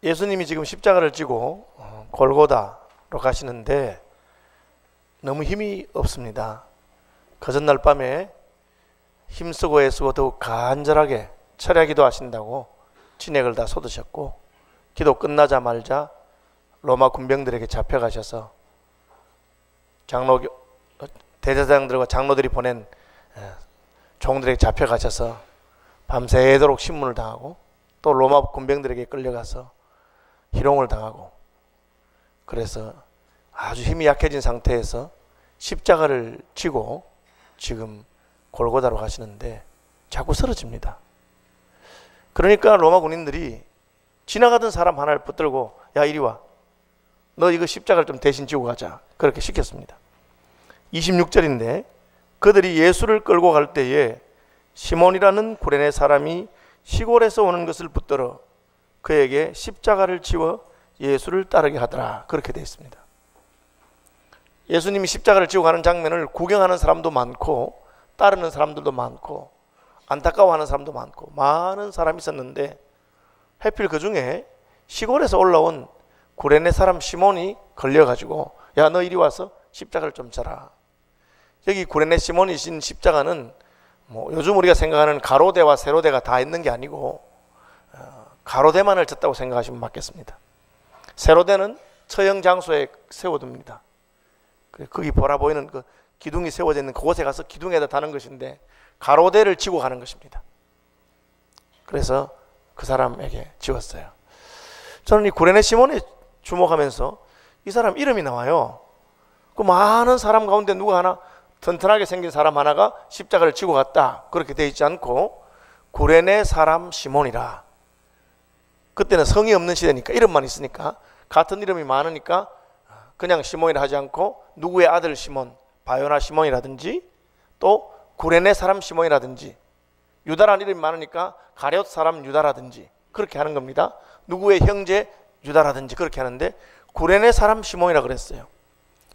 예수님이 지금 십자가를 지고 골고다로 가시는데 너무 힘이 없습니다. 그 전날 밤에 힘쓰고 애쓰고 더욱 간절하게 철야 기도하신다고 진액을 다 쏟으셨고, 기도 끝나자마자 로마 군병들에게 잡혀가셔서 대제사장들과 장로들이 보낸 종들에게 잡혀가셔서 밤새도록 신문을 당하고, 또 로마 군병들에게 끌려가서 희롱을 당하고, 그래서 아주 힘이 약해진 상태에서 십자가를 지고 지금 골고다로 가시는데 자꾸 쓰러집니다. 그러니까 로마 군인들이 지나가던 사람 하나를 붙들고, 야 이리 와, 너 이거 십자가를 좀 대신 지고 가자, 그렇게 시켰습니다. 26절인데 그들이 예수를 끌고 갈 때에 시몬이라는 구레네 사람이 시골에서 오는 것을 붙들어 그에게 십자가를 지워 예수를 따르게 하더라, 그렇게 되어 있습니다. 예수님이 십자가를 지고 가는 장면을 구경하는 사람도 많고 따르는 사람들도 많고 안타까워하는 사람도 많고 많은 사람이 있었는데, 하필 그 중에 시골에서 올라온 구레네 사람 시몬이 걸려가지고, 야 너 이리 와서 십자가를 좀 져라. 여기 구레네 시몬이 진 십자가는 요즘 우리가 생각하는 가로대와 세로대가 다 있는 게 아니고 가로대만을 졌다고 생각하시면 맞겠습니다. 세로대는 처형 장소에 세워둡니다. 거기 보라 보이는 그 기둥이 세워져 있는 그곳에 가서 기둥에다 다는 것인데, 가로대를 지고 가는 것입니다. 그래서 그 사람에게 지웠어요. 저는 이 구레네 시몬에 주목하면서 이 사람 이름이 나와요. 그 많은 사람 가운데 누가 하나 튼튼하게 생긴 사람 하나가 십자가를 지고 갔다, 그렇게 되어 있지 않고 구레네 사람 시몬이라. 그때는 성이 없는 시대니까 이름만 있으니까, 같은 이름이 많으니까 그냥 시몬이라 하지 않고 누구의 아들 시몬, 바요나 시몬이라든지 또 구레네 사람 시몬이라든지, 유다라는 이름이 많으니까 가룟 사람 유다라든지 그렇게 하는 겁니다. 누구의 형제 유다라든지 그렇게 하는데 구레네 사람 시몬이라 그랬어요.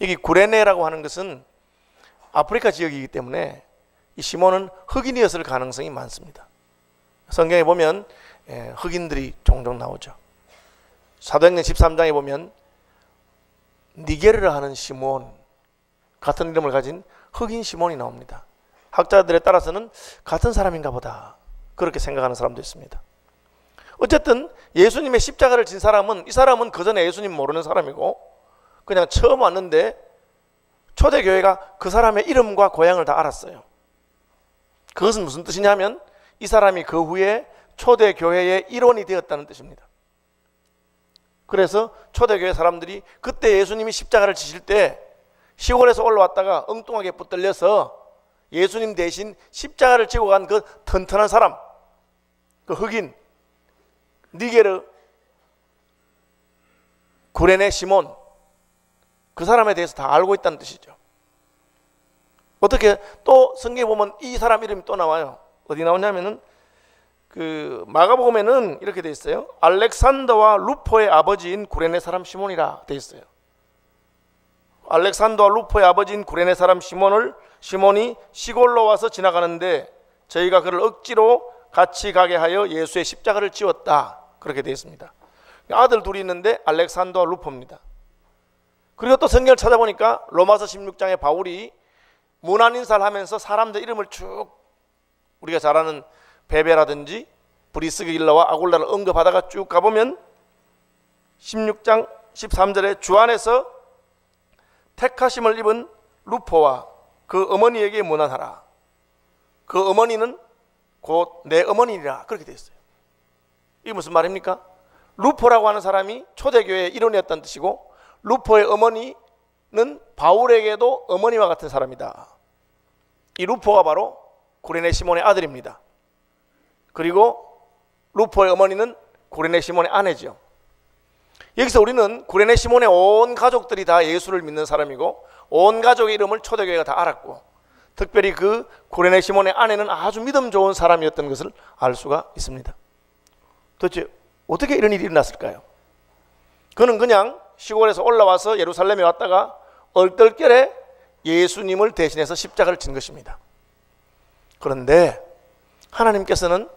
여기 구레네라고 하는 것은 아프리카 지역이기 때문에 이 시몬은 흑인이었을 가능성이 많습니다. 성경에 보면 흑인들이 종종 나오죠. 사도행전 13장에 보면 니게르라 하는 시몬, 같은 이름을 가진 흑인 시몬이 나옵니다. 학자들에 따라서는 같은 사람인가 보다, 그렇게 생각하는 사람도 있습니다. 어쨌든 예수님의 십자가를 진 사람은, 이 사람은 그 전에 예수님 모르는 사람이고 그냥 처음 왔는데 초대교회가 그 사람의 이름과 고향을 다 알았어요. 그것은 무슨 뜻이냐면 이 사람이 그 후에 초대교회의 일원이 되었다는 뜻입니다. 그래서 초대교회 사람들이 그때 예수님이 십자가를 지실 때 시골에서 올라왔다가 엉뚱하게 붙들려서 예수님 대신 십자가를 지고 간 그 튼튼한 사람, 그 흑인 니게르 구레네 시몬, 그 사람에 대해서 다 알고 있다는 뜻이죠. 어떻게 또 성경에 보면 이 사람 이름이 또 나와요. 어디 나오냐면은 그 마가복음에는 이렇게 돼 있어요. 알렉산더와 루포의 아버지인 구레네 사람 시몬이라 돼 있어요. 알렉산더와 루포의 아버지인 구레네 사람 시몬이 시골로 와서 지나가는데 저희가 그를 억지로 같이 가게 하여 예수의 십자가를 지웠다, 그렇게 되어 있습니다. 아들 둘이 있는데 알렉산더와 루포입니다. 그리고 또 성경을 찾아보니까 로마서 16장에 바울이 문안인사를 하면서 사람들 이름을 쭉, 우리가 잘 아는 베베라든지 브리스길라와 아굴라를 언급하다가 쭉 가보면 16장 13절에 주 안에서 택하심을 입은 루포와 그 어머니에게 문안하라. 그 어머니는 곧 내 어머니라, 그렇게 되어 있어요. 이게 무슨 말입니까? 루포라고 하는 사람이 초대교회의 일원이었다는 뜻이고, 루포의 어머니는 바울에게도 어머니와 같은 사람이다. 이 루포가 바로 구레네 시몬의 아들입니다. 그리고 루포의 어머니는 구레네 시몬의 아내죠. 여기서 우리는 구레네 시몬의 온 가족들이 다 예수를 믿는 사람이고 온 가족의 이름을 초대교회가 다 알았고, 특별히 그 구레네 시몬의 아내는 아주 믿음 좋은 사람이었던 것을 알 수가 있습니다. 도대체 어떻게 이런 일이 일어났을까요? 그는 그냥 시골에서 올라와서 예루살렘에 왔다가 얼떨결에 예수님을 대신해서 십자가를 진 것입니다. 그런데 하나님께서는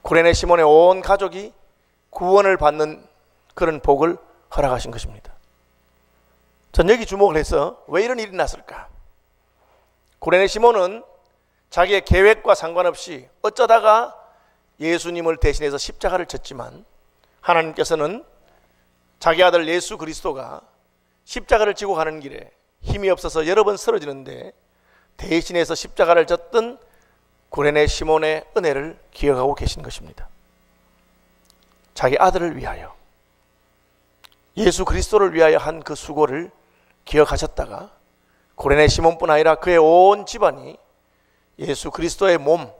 구레네 시몬의 온 가족이 구원을 받는 그런 복을 허락하신 것입니다. 전 여기 주목을 해서 왜 이런 일이 났을까? 구레네 시몬은 자기의 계획과 상관없이 어쩌다가 예수님을 대신해서 십자가를 졌지만 하나님께서는 자기 아들 예수 그리스도가 십자가를 지고 가는 길에 힘이 없어서 여러 번 쓰러지는데 대신해서 십자가를 졌던 구레네 시몬의 은혜를 기억하고 계신 것입니다. 자기 아들을 위하여, 예수 그리스도를 위하여 한 그 수고를 기억하셨다가 구레네 시몬뿐 아니라 그의 온 집안이 예수 그리스도의 몸,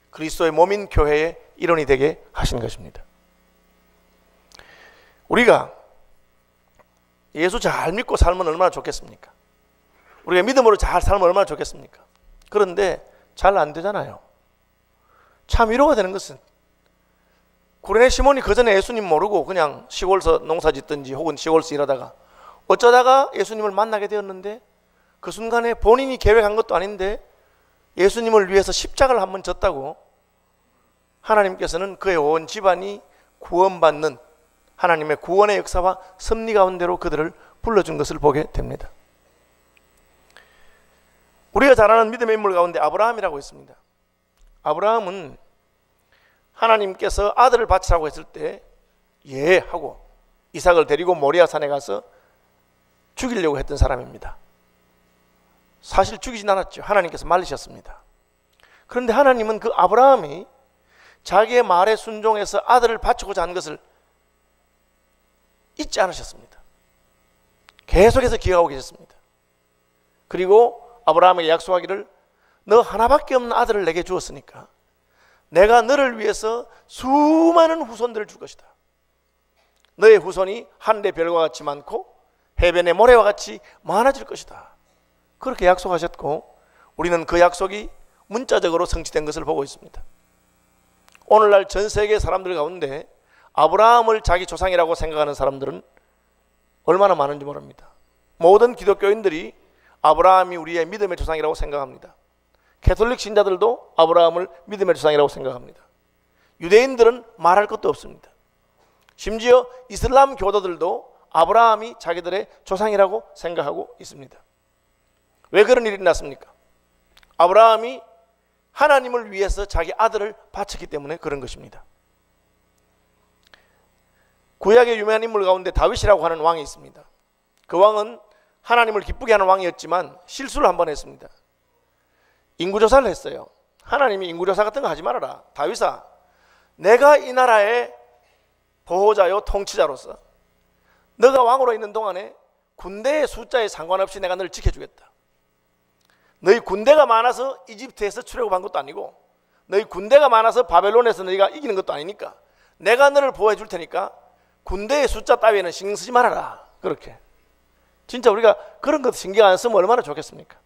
그리스도의 몸인 교회의 일원이 되게 하신 것입니다. 우리가 예수 잘 믿고 살면 얼마나 좋겠습니까? 우리가 믿음으로 잘 살면 얼마나 좋겠습니까? 그런데 잘 안 되잖아요. 참 위로가 되는 것은 구레네 시몬이 그전에 예수님 모르고 그냥 시골에서 농사 짓든지 혹은 시골에서 일하다가 어쩌다가 예수님을 만나게 되었는데 그 순간에 본인이 계획한 것도 아닌데 예수님을 위해서 십자가를 한번 졌다고 하나님께서는 그의 온 집안이 구원받는 하나님의 구원의 역사와 섭리 가운데로 그들을 불러준 것을 보게 됩니다. 우리가 잘 아는 믿음의 인물 가운데 아브라함이라고 있습니다. 아브라함은 하나님께서 아들을 바치라고 했을 때 예 하고 이삭을 데리고 모리아 산에 가서 죽이려고 했던 사람입니다. 사실 죽이진 않았죠. 하나님께서 말리셨습니다. 그런데 하나님은 그 아브라함이 자기의 말에 순종해서 아들을 바치고자 한 것을 잊지 않으셨습니다. 계속해서 기억하고 계셨습니다. 그리고 아브라함에게 약속하기를 너 하나밖에 없는 아들을 내게 주었으니까 내가 너를 위해서 수많은 후손들을 줄 것이다. 너의 후손이 하늘의 별과 같이 많고 해변의 모래와 같이 많아질 것이다. 그렇게 약속하셨고 우리는 그 약속이 문자적으로 성취된 것을 보고 있습니다. 오늘날 전 세계 사람들 가운데 아브라함을 자기 조상이라고 생각하는 사람들은 얼마나 많은지 모릅니다. 모든 기독교인들이 아브라함이 우리의 믿음의 조상이라고 생각합니다. 캐톨릭 신자들도 아브라함을 믿음의 조상이라고 생각합니다. 유대인들은 말할 것도 없습니다. 심지어 이슬람 교도들도 아브라함이 자기들의 조상이라고 생각하고 있습니다. 왜 그런 일이 났습니까? 아브라함이 하나님을 위해서 자기 아들을 바쳤기 때문에 그런 것입니다. 구약의 유명한 인물 가운데 다윗이라고 하는 왕이 있습니다. 그 왕은 하나님을 기쁘게 하는 왕이었지만 실수를 한 번 했습니다. 인구조사를 했어요. 하나님이 인구조사 같은 거 하지 말아라. 다윗아, 내가 이 나라의 보호자요 통치자로서 너가 왕으로 있는 동안에 군대의 숫자에 상관없이 내가 너를 지켜주겠다. 너희 군대가 많아서 이집트에서 출애굽한 것도 아니고 너희 군대가 많아서 바벨론에서 너희가 이기는 것도 아니니까 내가 너를 보호해 줄 테니까 군대의 숫자 따위에는 신경 쓰지 말아라. 그렇게. 진짜 우리가 그런 것 신경 안 쓰면 얼마나 좋겠습니까?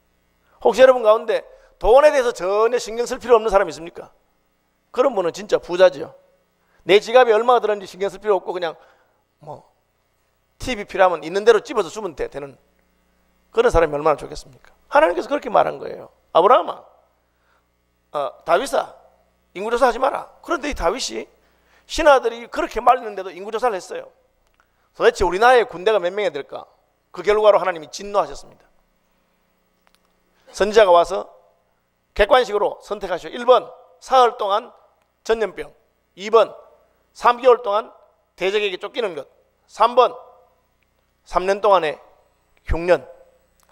혹시 여러분 가운데 돈에 대해서 전혀 신경 쓸 필요 없는 사람이 있습니까? 그런 분은 진짜 부자죠. 내 지갑에 얼마가 들었는지 신경 쓸 필요 없고 그냥 TV 필요하면 있는 대로 집어서 주면 되는 그런 사람이 얼마나 좋겠습니까? 하나님께서 그렇게 말한 거예요. 아브라함아, 다윗아, 인구조사 하지 마라. 그런데 이 다윗이 신하들이 그렇게 말리는데도 인구조사를 했어요. 도대체 우리나라의 군대가 몇 명이 될까? 그 결과로 하나님이 진노하셨습니다. 선지자가 와서 객관식으로 선택하시오. 1번 사흘 동안 전염병, 2번 3개월 동안 대적에게 쫓기는 것, 3번 3년 동안의 흉년.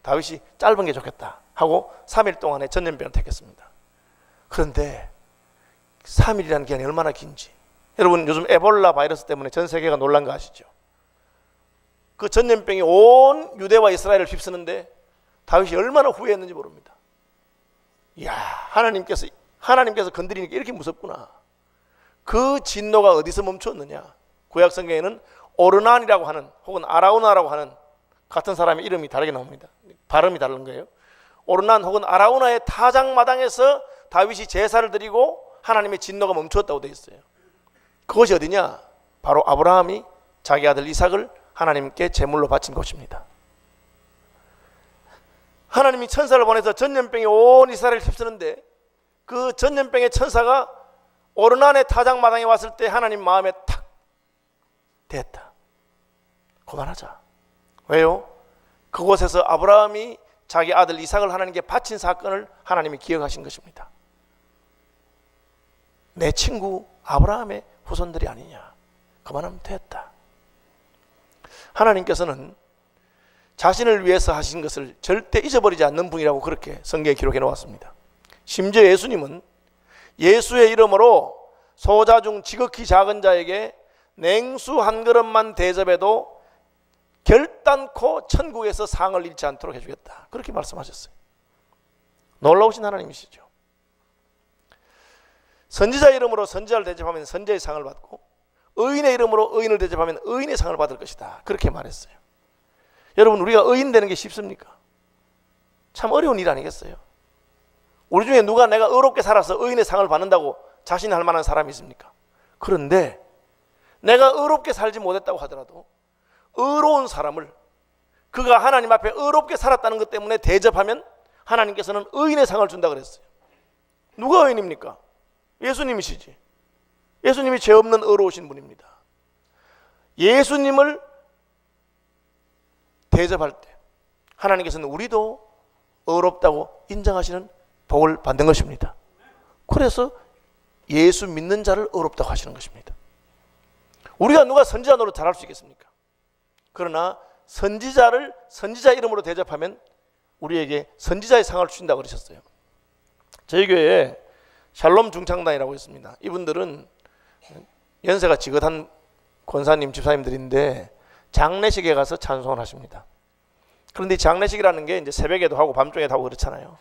다윗이 짧은 게 좋겠다 하고 3일 동안의 전염병을 택했습니다. 그런데 3일이라는 기간이 얼마나 긴지, 여러분 요즘 에볼라 바이러스 때문에 전 세계가 놀란 거 아시죠? 그 전염병이 온 유대와 이스라엘을 휩쓰는데 다윗이 얼마나 후회했는지 모릅니다. 이야, 하나님께서 건드리니까 이렇게 무섭구나. 그 진노가 어디서 멈췄느냐? 구약 성경에는 오르난이라고 하는 혹은 아라우나라고 하는 같은 사람의 이름이 다르게 나옵니다. 발음이 다른 거예요. 오르난 혹은 아라우나의 타작마당에서 다윗이 제사를 드리고 하나님의 진노가 멈추었다고 되어 있어요. 그것이 어디냐? 바로 아브라함이 자기 아들 이삭을 하나님께 제물로 바친 곳입니다. 하나님이 천사를 보내서 전염병이 온 이스라엘을 휩쓰는데 그 전염병의 천사가 오르난의 타작마당에 왔을 때 하나님 마음에 탁 됐다. 그만하자. 왜요? 그곳에서 아브라함이 자기 아들 이삭을 하나님께 바친 사건을 하나님이 기억하신 것입니다. 내 친구 아브라함의 후손들이 아니냐. 그만하면 됐다. 하나님께서는 자신을 위해서 하신 것을 절대 잊어버리지 않는 분이라고 그렇게 성경에 기록해 놓았습니다. 심지어 예수님은 예수의 이름으로 소자 중 지극히 작은 자에게 냉수 한 그릇만 대접해도 결단코 천국에서 상을 잃지 않도록 해주겠다. 그렇게 말씀하셨어요. 놀라우신 하나님이시죠. 선지자 이름으로 선지자를 대접하면 선지자의 상을 받고 의인의 이름으로 의인을 대접하면 의인의 상을 받을 것이다. 그렇게 말했어요. 여러분, 우리가 의인 되는 게 쉽습니까? 참 어려운 일 아니겠어요? 우리 중에 누가 내가 의롭게 살아서 의인의 상을 받는다고 자신할 만한 사람이 있습니까? 그런데 내가 의롭게 살지 못했다고 하더라도 의로운 사람을 그가 하나님 앞에 의롭게 살았다는 것 때문에 대접하면 하나님께서는 의인의 상을 준다 그랬어요. 누가 의인입니까? 예수님이시지. 예수님이 죄 없는 의로우신 분입니다. 예수님을 대접할 때 하나님께서는 우리도 의롭다고 인정하시는 복을 받는 것입니다. 그래서 예수 믿는 자를 의롭다고 하시는 것입니다. 우리가 누가 선지자 노릇 잘할 수 있겠습니까? 그러나 선지자를 선지자 이름으로 대접하면 우리에게 선지자의 상을 주신다고 그러셨어요. 저희 교회에 샬롬 중창단이라고 있습니다. 이분들은 연세가 지긋한 권사님, 집사님들인데 장례식에 가서 찬송을 하십니다. 그런데 장례식이라는 게 이제 새벽에도 하고 밤중에도 하고 그렇잖아요.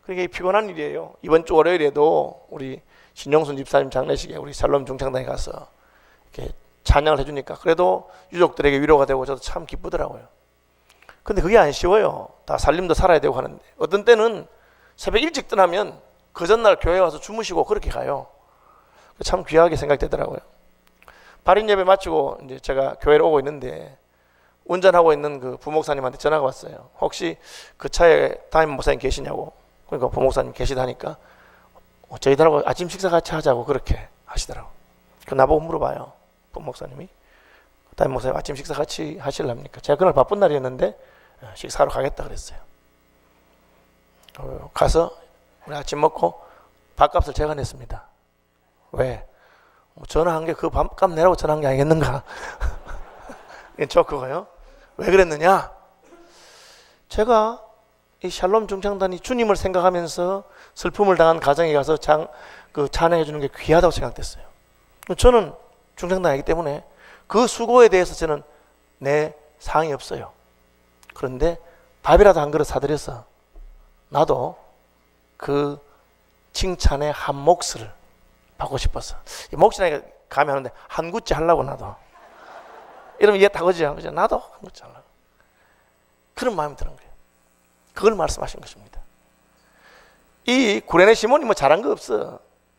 그게 피곤한 일이에요. 이번 주 월요일에도 우리 신용순 집사님 장례식에 우리 샬롬 중창단에 가서 이렇게 찬양을 해주니까 그래도 유족들에게 위로가 되고 저도 참 기쁘더라고요. 근데 그게 안 쉬워요. 다 살림도 살아야 되고 하는데 어떤 때는 새벽 일찍 떠나면 그 전날 교회 와서 주무시고 그렇게 가요. 참 귀하게 생각되더라고요. 발인 예배 마치고 이제 제가 교회를 오고 있는데 운전하고 있는 그 부목사님한테 전화가 왔어요. 혹시 그 차에 담임 목사님 계시냐고. 그러니까 부목사님 계시다니까 저희들하고 아침 식사 같이 하자고 그렇게 하시더라고. 그 나보고 물어봐요. 부목사님이 담임 목사님 아침 식사 같이 하실랍니까? 제가 그날 바쁜 날이었는데 식사하러 가겠다 그랬어요. 가서 우리 아침 먹고 밥값을 제가 냈습니다. 왜? 전화한 게 그 밥값 내라고 전화한 게 아니겠는가? 저 그거요. 왜 그랬느냐? 제가 이 샬롬 중창단이 주님을 생각하면서 슬픔을 당한 가정에 가서 찬양해 주는 게 귀하다고 생각됐어요. 저는 중창단이기 때문에 그 수고에 대해서 저는 내 상이 없어요. 그런데 밥이라도 한 그릇 사드려서 나도 그 칭찬의 한 몫을 받고 싶어서. 이 몫이라니까 감이 하는데 한 구째 하려고 나도. 이러면 이해 다 그죠? 나도 한 구째 하려고. 그런 마음이 드는 거예요. 그걸 말씀하신 것입니다. 이 구레네 시몬이 뭐 잘한 거 없어.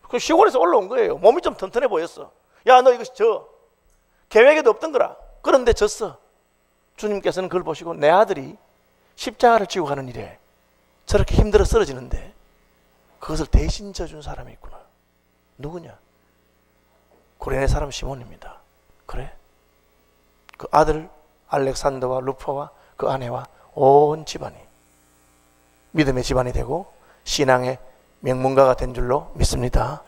그 시골에서 올라온 거예요. 몸이 좀 튼튼해 보였어. 야, 너 이거 져. 계획에도 없던 거라. 그런데 졌어. 주님께서는 그걸 보시고 내 아들이 십자가를 지고 가는 일에 저렇게 힘들어 쓰러지는데 그것을 대신 져준 사람이 있구나. 누구냐? 구레네 사람 시몬입니다. 그래? 그 아들 알렉산더와 루포와 그 아내와 온 집안이 믿음의 집안이 되고 신앙의 명문가가 된 줄로 믿습니다.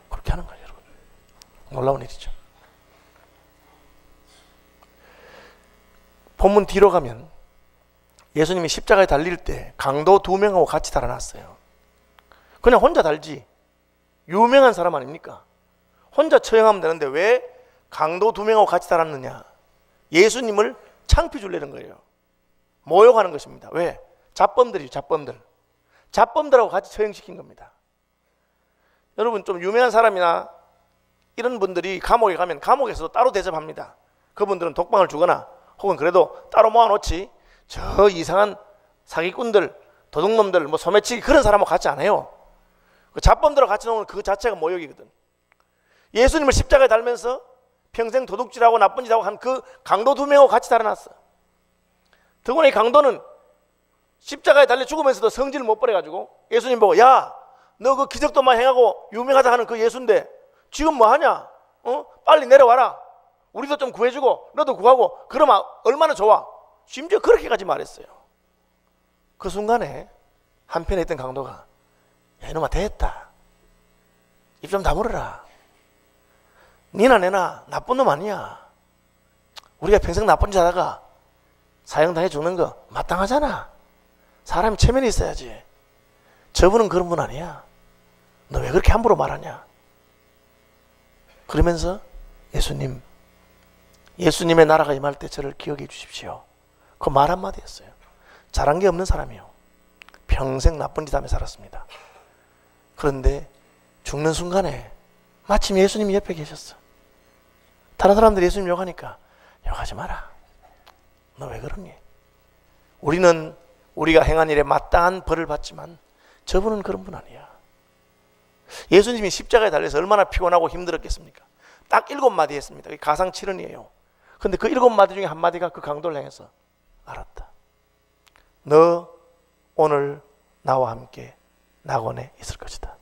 그렇게 하는 거예요, 여러분. 놀라운 일이죠. 본문 뒤로 가면 예수님이 십자가에 달릴 때 강도 2명하고 같이 달아났어요. 그냥 혼자 달지. 유명한 사람 아닙니까? 혼자 처형하면 되는데 왜 강도 2명하고 같이 달았느냐? 예수님을 창피 주려는 거예요. 모욕하는 것입니다. 왜? 잡범들이죠, 잡범들. 잡범들하고 같이 처형시킨 겁니다. 여러분, 좀 유명한 사람이나 이런 분들이 감옥에 가면 감옥에서도 따로 대접합니다. 그분들은 독방을 주거나 혹은 그래도 따로 모아놓지 저 이상한 사기꾼들, 도둑놈들, 뭐 소매치기 그런 사람하고 같이 안 해요. 그 잡범들하고 같이 놓으면 그 자체가 모욕이거든. 예수님을 십자가에 달면서 평생 도둑질하고 나쁜 짓하고 한 그 강도 2명하고 같이 달아났어. 더구나 이 강도는 십자가에 달려 죽으면서도 성질을 못 버려가지고 예수님 보고 야, 너 그 기적도 많이 행하고 유명하다 하는 그 예수인데 지금 뭐 하냐? 빨리 내려와라. 우리도 좀 구해주고 너도 구하고 그러면 얼마나 좋아. 심지어 그렇게까지 말했어요. 그 순간에 한편에 있던 강도가 야 이놈아 됐다. 입 좀 다물어라. 니나 내나 나쁜 놈 아니야. 우리가 평생 나쁜 짓 하다가 사형당해 죽는 거 마땅하잖아. 사람이 체면이 있어야지. 저분은 그런 분 아니야. 너 왜 그렇게 함부로 말하냐. 그러면서 예수님의 나라가 임할 때 저를 기억해 주십시오. 그 말 한마디 했어요. 잘한 게 없는 사람이요. 평생 나쁜 짓 하며 살았습니다. 그런데 죽는 순간에 마침 예수님이 옆에 계셨어. 다른 사람들이 예수님 욕하니까 욕하지 마라. 너 왜 그러니? 우리는 우리가 행한 일에 마땅한 벌을 받지만 저분은 그런 분 아니야. 예수님이 십자가에 달려서 얼마나 피곤하고 힘들었겠습니까? 딱 7마디 했습니다. 가상 7언이에요. 근데 그 7마디 중에 한 마디가 그 강도를 향해서 알았다. 너 오늘 나와 함께 낙원에 있을 것이다.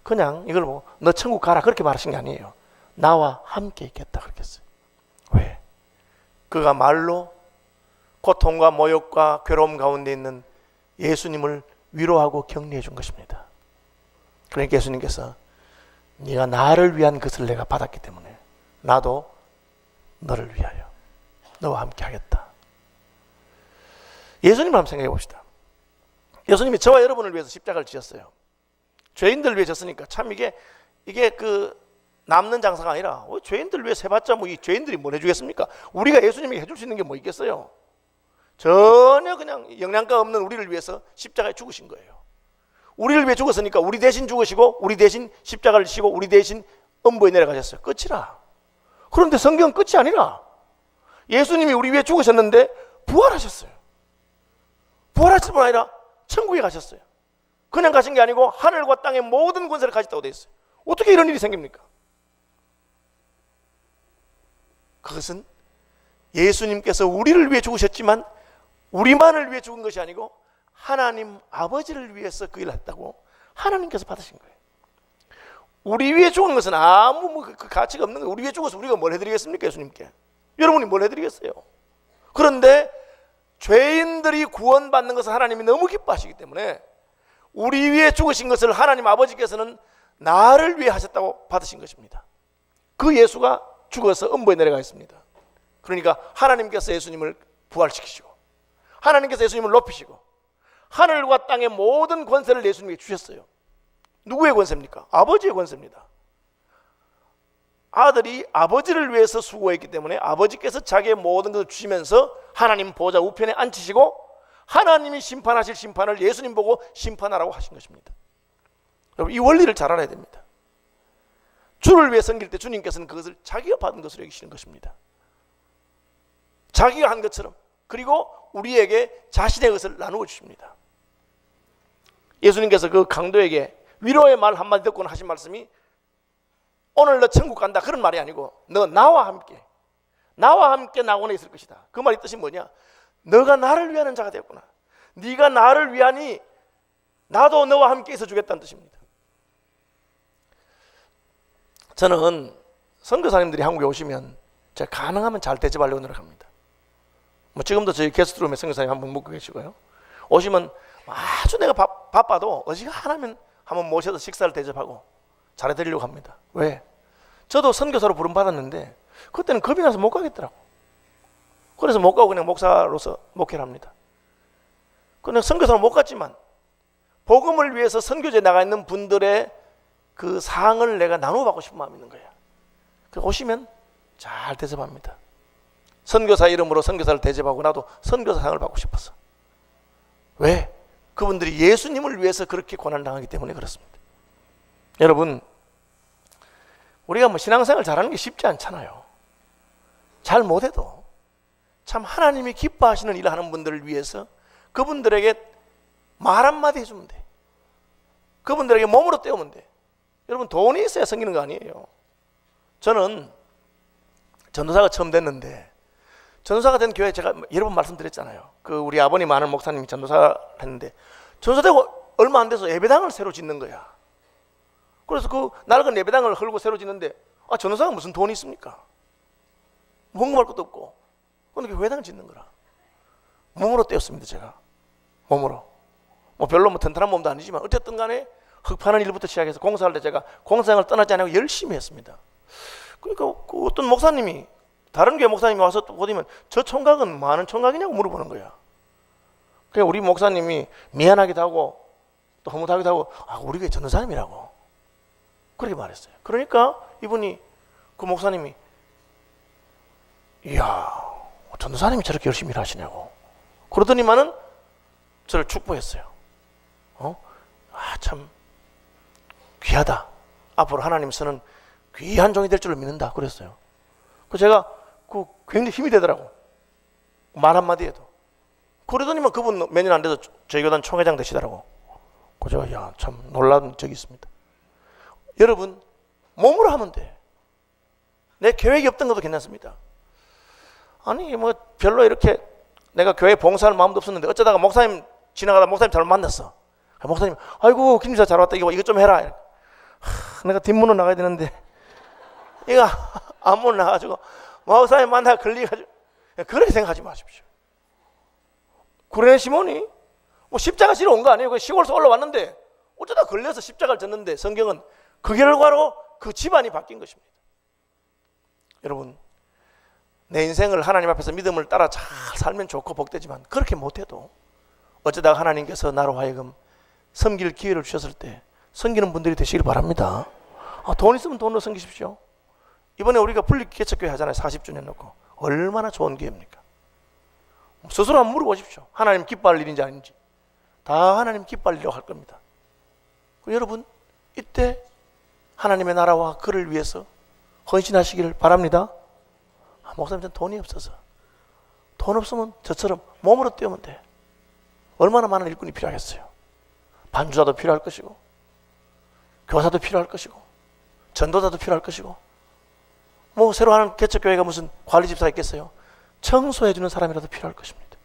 그냥 이걸 뭐 너 천국 가라 그렇게 말하신 게 아니에요. 나와 함께 있겠다 그렇게 했어요. 왜? 그가 말로 고통과 모욕과 괴로움 가운데 있는 예수님을 위로하고 격려해 준 것입니다. 그러니까 예수님께서 네가 나를 위한 것을 내가 받았기 때문에 나도 너를 위하여 너와 함께 하겠다. 예수님을 한번 생각해 봅시다. 예수님이 저와 여러분을 위해서 십자가를 지었어요. 죄인들을 위해 졌으니까 참 이게 그 남는 장사가 아니라 죄인들을 위해 해봤자 뭐 이 죄인들이 뭘 해주겠습니까? 우리가 예수님에게 해줄 수 있는 게 뭐 있겠어요? 전혀 그냥 영양가 없는 우리를 위해서 십자가에 죽으신 거예요. 우리를 위해 죽었으니까 우리 대신 죽으시고 우리 대신 십자가를 지시고 우리 대신 음부에 내려가셨어요. 끝이라. 그런데 성경은 끝이 아니라 예수님이 우리 위해 죽으셨는데 부활하셨어요. 부활하실 뿐 아니라 천국에 가셨어요. 그냥 가신 게 아니고 하늘과 땅의 모든 권세를 가졌다고 되어 있어요. 어떻게 이런 일이 생깁니까? 그것은 예수님께서 우리를 위해 죽으셨지만 우리만을 위해 죽은 것이 아니고 하나님 아버지를 위해서 그 일을 했다고 하나님께서 받으신 거예요. 우리 위해 죽은 것은 아무 그 가치가 없는 거예요. 우리 위해 죽어서 우리가 뭘 해드리겠습니까? 예수님께. 여러분이 뭘 해드리겠어요? 그런데 죄인들이 구원받는 것을 하나님이 너무 기뻐하시기 때문에 우리 위해 죽으신 것을 하나님 아버지께서는 나를 위해 하셨다고 받으신 것입니다. 그 예수가 죽어서 음부에 내려가 있습니다. 그러니까 하나님께서 예수님을 부활시키시고 하나님께서 예수님을 높이시고 하늘과 땅의 모든 권세를 예수님에게 주셨어요. 누구의 권세입니까? 아버지의 권세입니다. 아들이 아버지를 위해서 수고했기 때문에 아버지께서 자기의 모든 것을 주시면서 하나님 보좌 우편에 앉히시고 하나님이 심판하실 심판을 예수님 보고 심판하라고 하신 것입니다. 여러분 이 원리를 잘 알아야 됩니다. 주를 위해 섬길 때 주님께서는 그것을 자기가 받은 것으로 여기시는 것입니다. 자기가 한 것처럼 그리고 우리에게 자신의 것을 나누어 주십니다. 예수님께서 그 강도에게 위로의 말 한마디 듣고는 하신 말씀이 오늘 너 천국 간다 그런 말이 아니고 너 나와 함께 낙원에 있을 것이다. 그 말의 뜻이 뭐냐? 너가 나를 위하는 자가 되었구나. 네가 나를 위하니 나도 너와 함께 있어 주겠다는 뜻입니다. 저는 선교사님들이 한국에 오시면 제가 가능하면 잘 대접하려고 노력합니다. 뭐 지금도 저희 게스트룸에 선교사님 한 분 묵고 계시고요. 오시면 아주 내가 바빠도 어지간하면 한번 모셔서 식사를 대접하고 잘해드리려고 합니다. 왜? 저도 선교사로 부름받았는데 그때는 겁이 나서 못 가겠더라고. 그래서 못 가고 그냥 목사로서 목회를 합니다. 그냥 선교사로 못 갔지만 복음을 위해서 선교지에 나가 있는 분들의 그 상을 내가 나눠 받고 싶은 마음이 있는 거예요. 그래서 오시면 잘 대접합니다. 선교사 이름으로 선교사를 대접하고 나도 선교사상을 받고 싶어서. 왜? 그분들이 예수님을 위해서 그렇게 고난을 당하기 때문에 그렇습니다. 여러분 우리가 뭐 신앙생활 잘하는 게 쉽지 않잖아요. 잘 못해도 참 하나님이 기뻐하시는 일을 하는 분들을 위해서 그분들에게 말 한마디 해주면 돼. 그분들에게 몸으로 때우면 돼. 여러분 돈이 있어야 생기는 거 아니에요. 저는 전도사가 처음 됐는데 전도사가 된 교회 제가 여러 번 말씀드렸잖아요. 그 우리 아버님 아는 목사님이 전도사 했는데 전도사 되고 얼마 안 돼서 예배당을 새로 짓는 거야. 그래서 그 낡은 예배당을 헐고 새로 짓는데 전도사가 무슨 돈이 있습니까? 헌금할 것도 없고. 그런데 회당을 짓는 거라. 몸으로 떼었습니다. 제가 몸으로. 뭐 별로 뭐 튼튼한 몸도 아니지만 어쨌든 간에 흙 파는 일부터 시작해서 공사할 때 제가 공사장을 떠나지 않고 열심히 했습니다. 그러니까 그 어떤 목사님이, 다른 교회 목사님이 와서 또 보더니 저 총각은 뭐 하는 총각이냐고 물어보는 거야. 그러니까 우리 목사님이 미안하기도 하고 또 허무하기도 하고, 아, 우리 교회 전도사님이라고 그렇게 말했어요. 그러니까 이분이, 그 목사님이, 이야, 전도사님이 저렇게 열심히 일하시냐고 그러더니만은 저를 축복했어요. 아, 참 귀하다. 앞으로 하나님 쓰는 귀한 종이 될 줄로 믿는다. 그랬어요. 그 제가 굉장히 힘이 되더라고. 말 한마디 해도. 그러더니만 그분 몇 년 안 돼서 저희 교단 총회장 되시더라고. 그 제가, 야, 참 놀란 적이 있습니다. 여러분, 몸으로 하면 돼. 내 계획이 없던 것도 괜찮습니다. 아니, 뭐 별로 이렇게 내가 교회 봉사할 마음도 없었는데 어쩌다가 목사님 지나가다 목사님 잘못 만났어. 목사님, 아이고 김 집사 잘 왔다. 이거 좀 해라. 내가 뒷문으로 나가야 되는데 이거 앞문으로 나가가지고 목사님 만나 걸리가지고, 그렇게 생각하지 마십시오. 구레네 시몬이 뭐 십자가 지러 온 거 아니에요. 시골에서 올라왔는데 어쩌다 걸려서 십자가를 졌는데, 성경은 그 결과로 그 집안이 바뀐 것입니다. 여러분, 내 인생을 하나님 앞에서 믿음을 따라 잘 살면 좋고 복되지만, 그렇게 못해도 어쩌다가 하나님께서 나로 하여금 섬길 기회를 주셨을 때 섬기는 분들이 되시길 바랍니다. 돈 있으면 돈으로 섬기십시오. 이번에 우리가 분립개척교회 하잖아요. 40주년 놓고. 얼마나 좋은 기회입니까? 스스로 한번 물어보십시오. 하나님 기뻐할 일인지 아닌지. 다 하나님 기뻐할 일이라고 할 겁니다. 여러분, 이때 하나님의 나라와 그를 위해서 헌신하시기를 바랍니다. 목사님, 전 돈이 없어서. 돈 없으면 저처럼 몸으로 뛰면 돼. 얼마나 많은 일꾼이 필요하겠어요. 반주자도 필요할 것이고, 교사도 필요할 것이고, 전도자도 필요할 것이고, 뭐 새로 하는 개척교회가 무슨 관리집사가 있겠어요. 청소해주는 사람이라도 필요할 것입니다.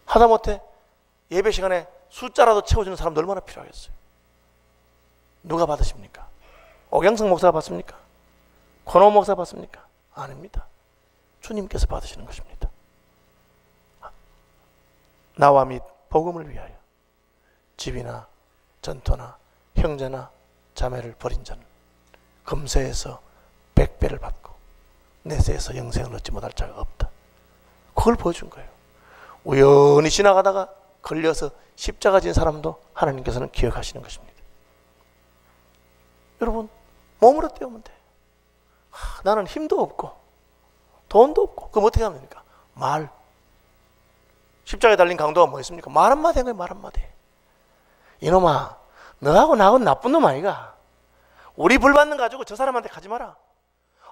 하다못해 예배 시간에 숫자라도 채워주는 사람도 얼마나 필요하겠어요. 누가 받으십니까? 오경성 목사가 받습니까? 권호 목사가 받습니까? 아닙니다. 주님께서 받으시는 것입니다. 나와 및 복음을 위하여 집이나 전토나 형제나 자매를 버린 자는 금세에서 100배를 받고 내세에서 영생을 얻지 못할 자가 없다. 그걸 보여준 거예요. 우연히 지나가다가 걸려서 십자가 진 사람도 하나님께서는 기억하시는 것입니다. 여러분, 몸으로 때우면 돼. 나는 힘도 없고 돈도 없고, 그럼 어떻게 하면 됩니까? 말. 십자가에 달린 강도가 뭐였습니까? 말 한마디 한 거예요. 말 한마디. 이놈아, 너하고 나하고는 나쁜 놈 아이가. 우리 불받는 거 가지고 저 사람한테 가지 마라.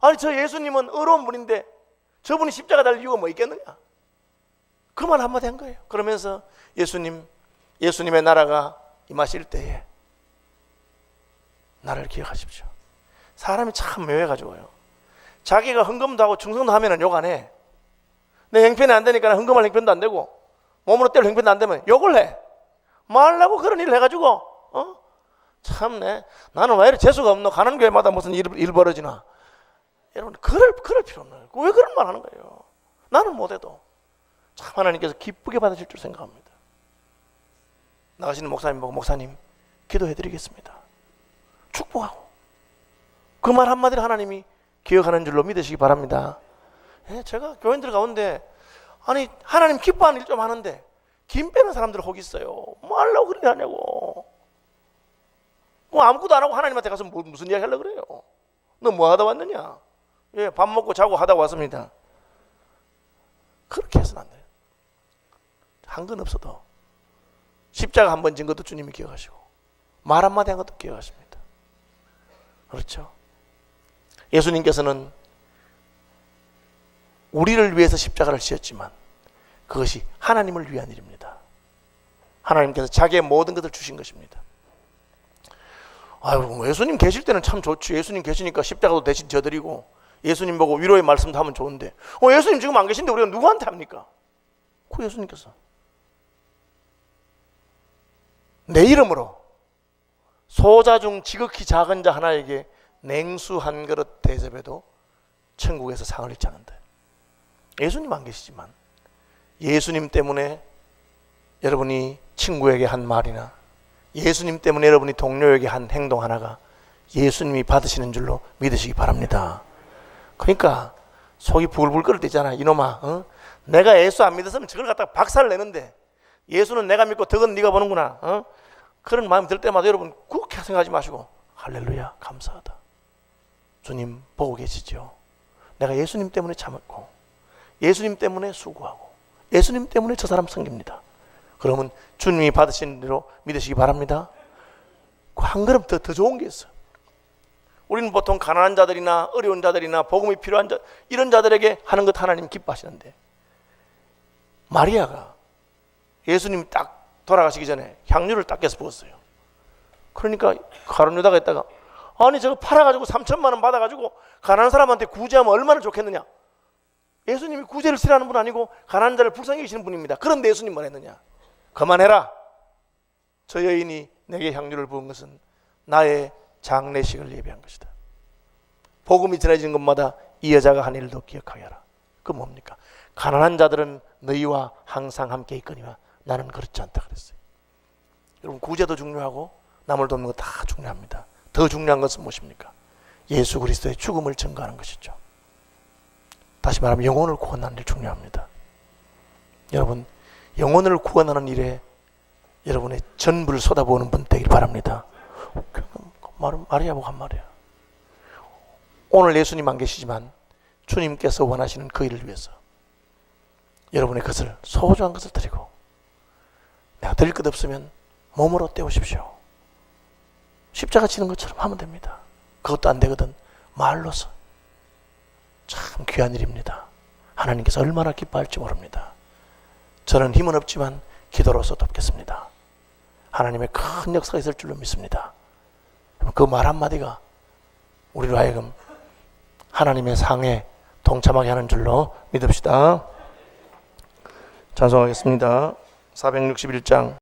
아니, 저 예수님은 의로운 분인데 저분이 십자가 달릴 이유가 뭐 있겠느냐. 그 말 한마디 한 거예요. 그러면서 예수님의 나라가 임하실 때에 나를 기억하십시오. 사람이 참 묘해가지고요. 자기가 헌금도 하고 충성도 하면 욕 안 해. 내 형편이 안 되니까 헌금할 형편도 안 되고 몸으로 때릴 형편도 안 되면 욕을 해. 말라고 그런 일을 해가지고 참네. 나는 왜 이렇게 재수가 없노? 가는 교회마다 무슨 일 벌어지나. 여러분, 그럴 필요 없나요? 왜 그런 말 하는 거예요? 나는 못해도 참 하나님께서 기쁘게 받으실 줄 생각합니다. 나가시는 목사님 보고, 목사님 기도해드리겠습니다. 축복하고 그 말 한마디를 하나님이 기억하는 줄로 믿으시기 바랍니다. 제가 교인들 가운데 아니 하나님 기뻐하는 일 좀 하는데 김 빼는 사람들 혹 있어요. 뭐 하려고 그래 하냐고. 뭐 아무것도 안 하고 하나님한테 가서 무슨 이야기 하려고 그래요. 너 뭐 하다 왔느냐. 예, 밥 먹고 자고 하다 왔습니다. 그렇게 해서는 안 돼요. 한 건 없어도 십자가 한 번 진 것도 주님이 기억하시고 말 한마디 한 것도 기억하십니다. 그렇죠? 예수님께서는 우리를 위해서 십자가를 지었지만 그것이 하나님을 위한 일입니다. 하나님께서 자기의 모든 것을 주신 것입니다. 아유, 예수님 계실 때는 참 좋지. 예수님 계시니까 십자가도 대신 져드리고 예수님 보고 위로의 말씀도 하면 좋은데 예수님 지금 안 계신데 우리가 누구한테 합니까? 그 예수님께서 내 이름으로 소자 중 지극히 작은 자 하나에게 냉수 한 그릇 대접해도 천국에서 상을 잃지 않는다. 예수님 안 계시지만 예수님 때문에 여러분이 친구에게 한 말이나 예수님 때문에 여러분이 동료에게 한 행동 하나가 예수님이 받으시는 줄로 믿으시기 바랍니다. 그러니까 속이 부글부글 끓을 때 있잖아. 이놈아, 내가 예수 안 믿었으면 저걸 갖다가 박살을 내는데 예수는 내가 믿고 덕은 네가 보는구나. 그런 마음이 들 때마다 여러분 그렇게 생각하지 마시고 할렐루야 감사하다. 주님 보고 계시죠. 내가 예수님 때문에 참았고 예수님 때문에 수고하고 예수님 때문에 저 사람 섬깁니다. 그러면 주님이 받으신 대로 믿으시기 바랍니다. 한 걸음 더 좋은 게 있어요. 우리는 보통 가난한 자들이나 어려운 자들이나 복음이 필요한 자 이런 자들에게 하는 것 하나님 기뻐하시는데 마리아가 예수님이 딱 돌아가시기 전에 향유를 딱 깨서 부었어요. 그러니까 가룟 유다가 있다가 아니 저거 팔아가지고 3천만 원 받아가지고 가난한 사람한테 구제하면 얼마나 좋겠느냐. 예수님이 구제를 싫어하는 분 아니고 가난한 자를 불쌍히 여기시는 분입니다. 그런데 예수님 뭘 했느냐. 그만해라. 저 여인이 내게 향유를 부은 것은 나의 장례식을 예비한 것이다. 복음이 전해지는 것마다 이 여자가 한 일도 기억하게 하라. 그 뭡니까? 가난한 자들은 너희와 항상 함께 있거니와 나는 그렇지 않다 그랬어요. 여러분 구제도 중요하고 남을 돕는 거 다 중요합니다. 더 중요한 것은 무엇입니까? 예수 그리스도의 죽음을 증거하는 것이죠. 다시 말하면 영혼을 구원하는 일 중요합니다. 여러분 영혼을 구원하는 일에 여러분의 전부를 쏟아부는 분 되길 바랍니다. 마리아 보고 한 말이야. 오늘 예수님 안 계시지만 주님께서 원하시는 그 일을 위해서 여러분의 것을 소중한 것을 드리고 내가 드릴 것 없으면 몸으로 때우십시오. 십자가 지는 것처럼 하면 됩니다. 그것도 안 되거든 말로서. 참 귀한 일입니다. 하나님께서 얼마나 기뻐할지 모릅니다. 저는 힘은 없지만 기도로서 돕겠습니다. 하나님의 큰 역사가 있을 줄로 믿습니다. 그 말 한마디가 우리로 하여금 하나님의 상에 동참하게 하는 줄로 믿읍시다. 찬송하겠습니다. 461장